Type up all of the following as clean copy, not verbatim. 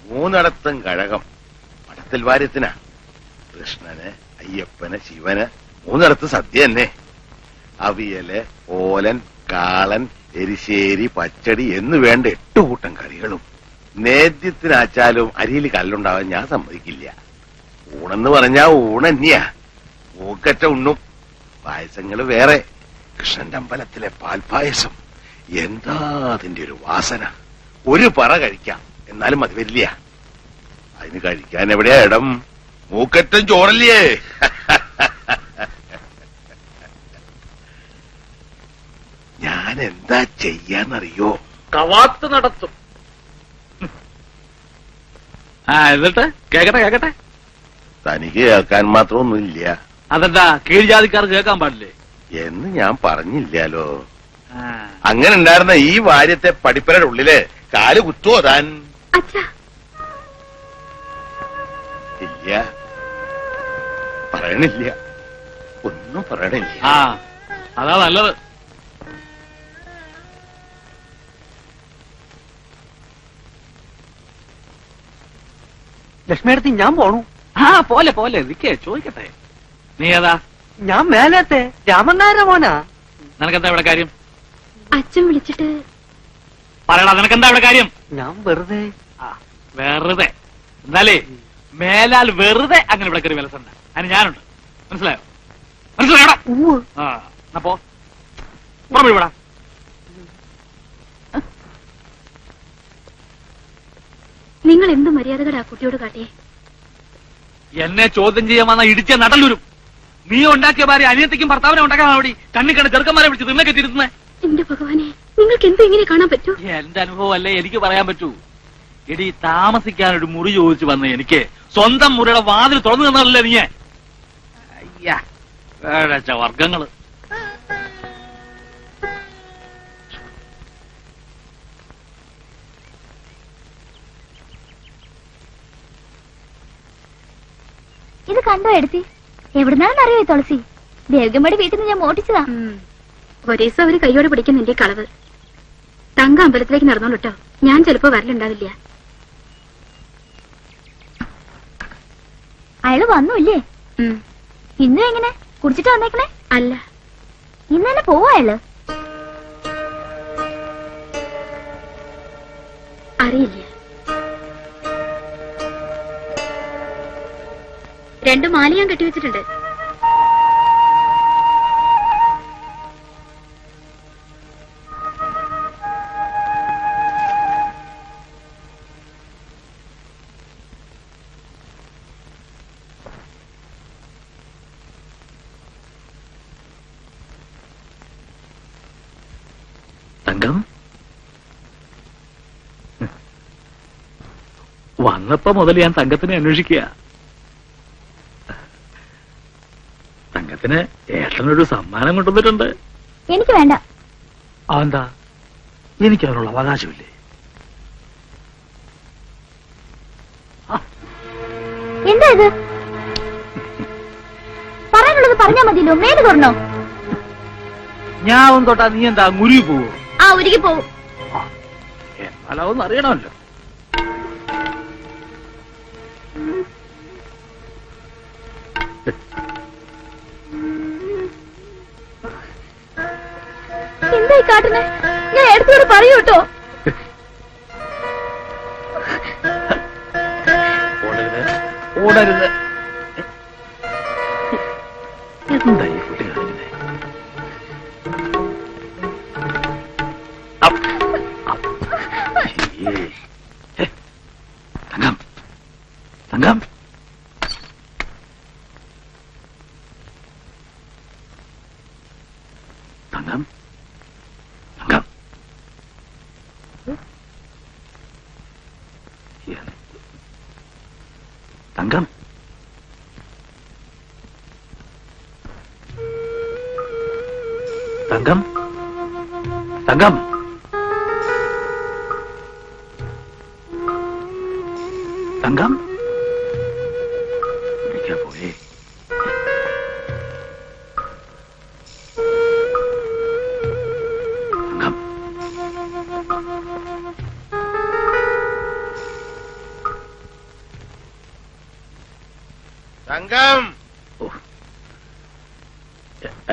മൂന്നിടത്തും കഴകം. മഠത്തിൽ വാര്യത്തിനാ. കൃഷ്ണന്, അയ്യപ്പന്, ശിവന് മൂന്നിടത്ത് സദ്യ തന്നെ. അവിയല്, ഓലൻ, കാളൻ, എരിശ്ശേരി, പച്ചടി എന്ന് വേണ്ട 8 കൂട്ടം കറികളും. നേദ്യത്തിനാച്ചാലും അരിയിൽ കല്ലുണ്ടാവാൻ ഞാൻ സമ്മതിക്കില്ല. ഊണെന്ന് പറഞ്ഞാ ഊണന്നെയാ. മൂക്കറ്റ ഉണ്ണും. പായസങ്ങള് വേറെ. കൃഷ്ണന്റെ അമ്പലത്തിലെ പാൽപായസം എന്താ അതിന്റെ ഒരു വാസന. ഒരു പറ കഴിക്കാം, എന്നാലും അത് വരില്ല. അതിന് കഴിക്കാൻ എവിടെയാ ഇടം? മൂക്കറ്റം ചോറല്ലേ? ഞാൻ എന്താ ചെയ്യാന്നറിയോ? കവാത്ത് നടത്തും. എന്നിട്ട് കേക്കട്ടെ. തനിക്ക് കേൾക്കാൻ മാത്രമൊന്നുമില്ല. അതെന്താ കീഴ്ജാതിക്കാർ കേൾക്കാൻ പാടില്ലേ എന്ന് ഞാൻ പറഞ്ഞില്ലാലോ. അങ്ങനെ ഉണ്ടായിരുന്ന ഈ വാര്യത്തെ പടിപ്പരയുടെ ഉള്ളില് കാല് കുത്തുവോ താൻ? ഇല്ല, പറയണില്ല. ഒന്നും പറയണില്ല. അതാ നല്ലത്. ലക്ഷ്മിയടുത്ത് ഞാൻ പോണു. പോലെ നിക്കേ, ചോദിക്കട്ടെ. നീ ഏതാ? ഞാൻ മേലത്തെ രാമനായരുടെ മോനാ. നിനക്കെന്താ ഇവിടെ കാര്യം? അച്ഛൻ വിളിച്ചിട്ട് പറയടാ, നിനക്കെന്താ ഇവിടെ കാര്യം? ഞാൻ വെറുതെ എന്നാലേ മേലാൽ വെറുതെ അങ്ങനെ ഇവിടെ കയറി വിലസണ്ട. അതിന് ഞാനുണ്ട്. മനസ്സിലായോടാ? അപ്പോ ഇവിടെ നിങ്ങൾ എന്ത് മര്യാദകടാ കുട്ടിയോട് കാട്ടിയേ? എന്നെ ചോദ്യം ചെയ്യാൻ വന്ന ഇടിച്ച നടല്ലൂരും. നീ ഉണ്ടാക്കിയ ഭാര്യ അനിയത്തിക്കും ഭർത്താവിനെ ഉണ്ടാക്കാൻ അവിടെ കണ്ണിക്കണ്ട ചെറുക്കന്മാരെ വിളിച്ച് നിന്നൊക്കെ തിരുത്തുന്നേ. എന്റെ ഭഗവാനെ, നിങ്ങൾക്ക് എന്ത് ഇങ്ങനെ കാണാൻ പറ്റൂ? എന്റെ അനുഭവം അല്ലേ എനിക്ക് പറയാൻ പറ്റൂ. എടി, താമസിക്കാൻ ഒരു മുറി ചോദിച്ചു വന്ന എനിക്ക് സ്വന്തം മുറിയുടെ വാതിൽ തുറന്നു തന്നല്ലേ നീ? അയ്യ, വർഗങ്ങള്. ഇത് കണ്ടോ എടുത്തി? എവിടുന്നാണെന്നറിയോ ഈ തുളസി? ദേവഗമ്മയുടെ വീട്ടിൽ നിന്ന് ഞാൻ മോട്ടിച്ചതാ. ഒരേ ദിവസം അവര് കൈയോടെ പിടിക്കുന്ന എന്റെ കളവ്. തങ്ക അമ്പലത്തിലേക്ക് നടന്നോളൂ കേട്ടോ. ഞാൻ ചിലപ്പോ വരലുണ്ടാവില്ല. അയാള് വന്നൂല്ലേ? ഇന്നും എങ്ങനെ കുടിച്ചിട്ട് വന്നേക്കണേ? അല്ല, ഇന്ന് തന്നെ പോവാ അയാള്. അറിയില്ല. 2 മാല ഞാൻ കെട്ടിവെച്ചിട്ടുണ്ട്. തങ്കം വന്നപ്പോ മുതൽ ഞാൻ തങ്കത്തിനെ അന്വേഷിക്കുക. തങ്കത്തിന് ഏട്ടനൊരു സമ്മാനം കൊണ്ടുവന്നിട്ടുണ്ട്. എനിക്ക് വേണ്ട. അതെന്താ? എനിക്ക് അതിനുള്ള അവകാശമില്ലേ? എന്താ ഇത്? പറയാനുള്ളത് പറഞ്ഞാ മതിയല്ലോ. മേല് തുറന്നോ? ഞാൻ തൊട്ടാ നീ എന്താ മുരുകി പോവോ? ഉരുകി പോവും. എന്നാലൊന്നും അറിയണമല്ലോ. എന്തായി കാട്ടുന്നേ? ഞാൻ എടുത്തോട് പറയൂ കേട്ടോ. ഓടരുത്. എന്തായി കുട്ടി കാണിക്കുന്നേ? തങ്കം, തങ്കം, തങ്കം, തങ്കം. തങ്കം, തങ്കം, തങ്കം, തങ്കം. വിളിക്കാ പോയേ. തങ്കം, തങ്കം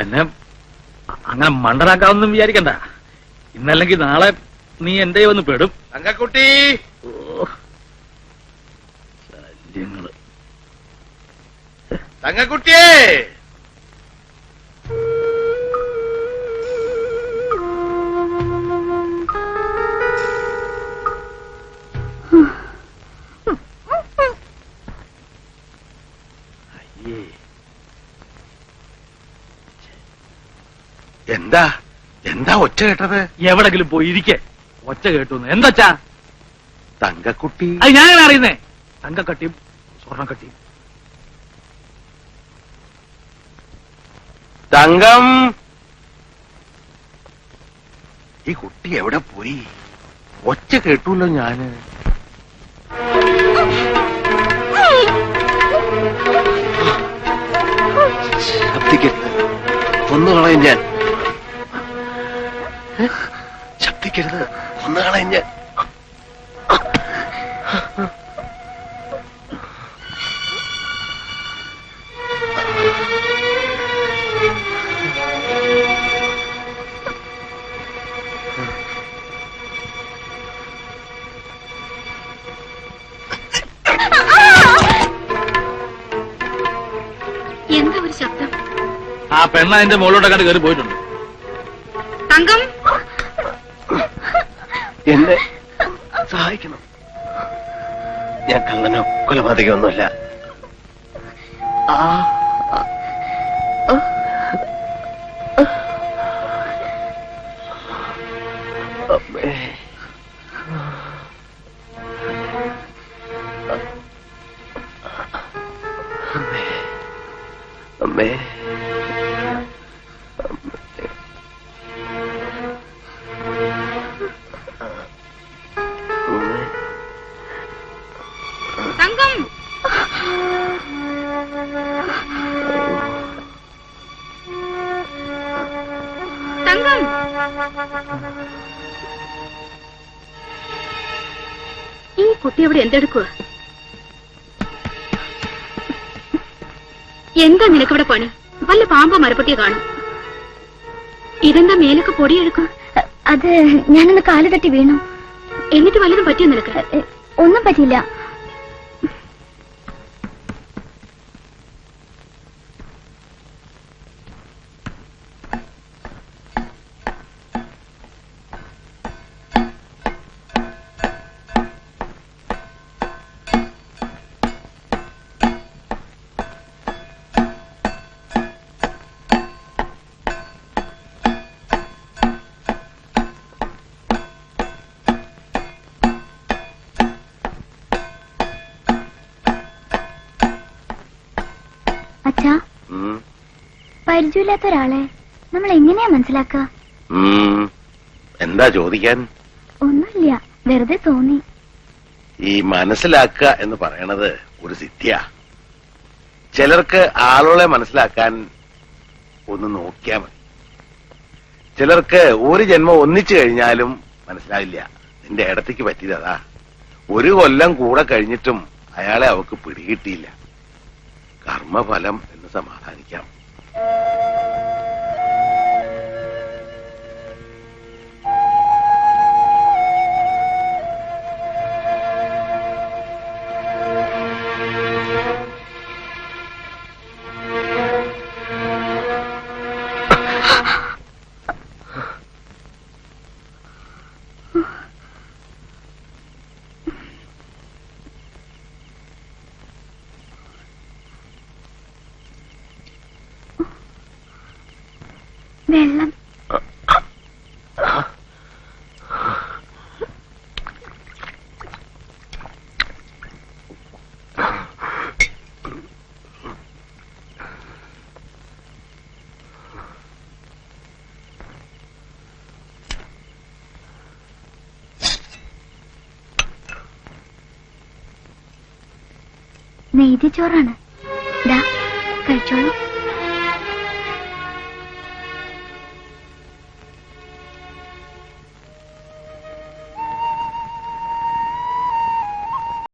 എന്നെ അങ്ങനെ മണ്ടനാക്കാവൊന്നും വിചാരിക്കണ്ട. ഇന്നല്ലെങ്കിൽ നാളെ നീ എന്റെ വന്ന് പെടും. തങ്കക്കുട്ടി ശല്യങ്ങള്. തങ്കക്കുട്ടിയേ എന്താ എന്താ ഒച്ച കേട്ടത്? എവിടെങ്കിലും പോയി ഇരിക്കെ. ഒച്ച കേട്ടു എന്താച്ചാ? തങ്കക്കുട്ടി അത് ഞാനാണ് അറിയുന്നേ. തങ്കക്കട്ടിയും സ്വർണ്ണക്കട്ടിയും. തങ്കം ഈ കുട്ടി എവിടെ പോയി? ഒച്ച കേട്ടൂല്ലോ ഞാന്. ശബ്ദിക്കരുത്, കൊന്നുകളയും ഞാൻ. ശബ്ദിക്കരുത്, കൊന്നുകളയും ഞാൻ. എന്താ ഒരു ശബ്ദം? ആ പെണ്ണ എന്റെ മുകളിലോട്ട് കണ്ട് കയറി പോയിട്ടുണ്ട്. തങ്കം എന്നെ സഹായിക്കണം. ഞാൻ കള്ളനോ കൊലപാതകമൊന്നുമല്ല. അമ്മേ അമ്മേ തങ്കം തങ്കം ഈ കുട്ടി അവിടെ എന്തെടുക്കുക? എന്താ നിനക്കിവിടെ പണി? വല്ല പാമ്പോ മരപ്പൊട്ടിയോ കാണും. ഇതെന്താ മേലൊക്കെ പൊടിയെടുക്കും? അത് ഞാനൊന്ന് കാല് തട്ടി വീണു. എന്നിട്ട് വല്ലതും പറ്റിയോ നിനക്ക്? ഒന്നും പറ്റിയില്ല. അച്ഛാ, പരിചയമില്ലാത്ത ഒരാളെ നമ്മൾ എങ്ങനെയാ മനസ്സിലാക്കുക? എന്താ ചോദിക്കാൻ? ഒന്നുമില്ല, വെറുതെ തോന്നി. ഈ മനസ്സിലാക്കുക എന്ന് പറയണത് ഒരു സിദ്ധിയാ. ചിലർക്ക് ആളുകളെ മനസ്സിലാക്കാൻ ഒന്ന് നോക്കിയാ മതി. ചിലർക്ക് ഒരു ജന്മം ഒന്നിച്ചു കഴിഞ്ഞാലും മനസ്സിലാവില്ല. നിന്റെ ഇടത്തേക്ക് പറ്റിയത് അതാ. ഒരു കൊല്ലം കൂടെ കഴിഞ്ഞിട്ടും അയാളെ അവക്ക് പിടികിട്ടിയില്ല. കർമ്മഫലം എന്ന് സമാധാനിക്കാം. വെള്ളം. നെയ്തി ചോറാണ്. ദാ കഴിച്ചോളൂ.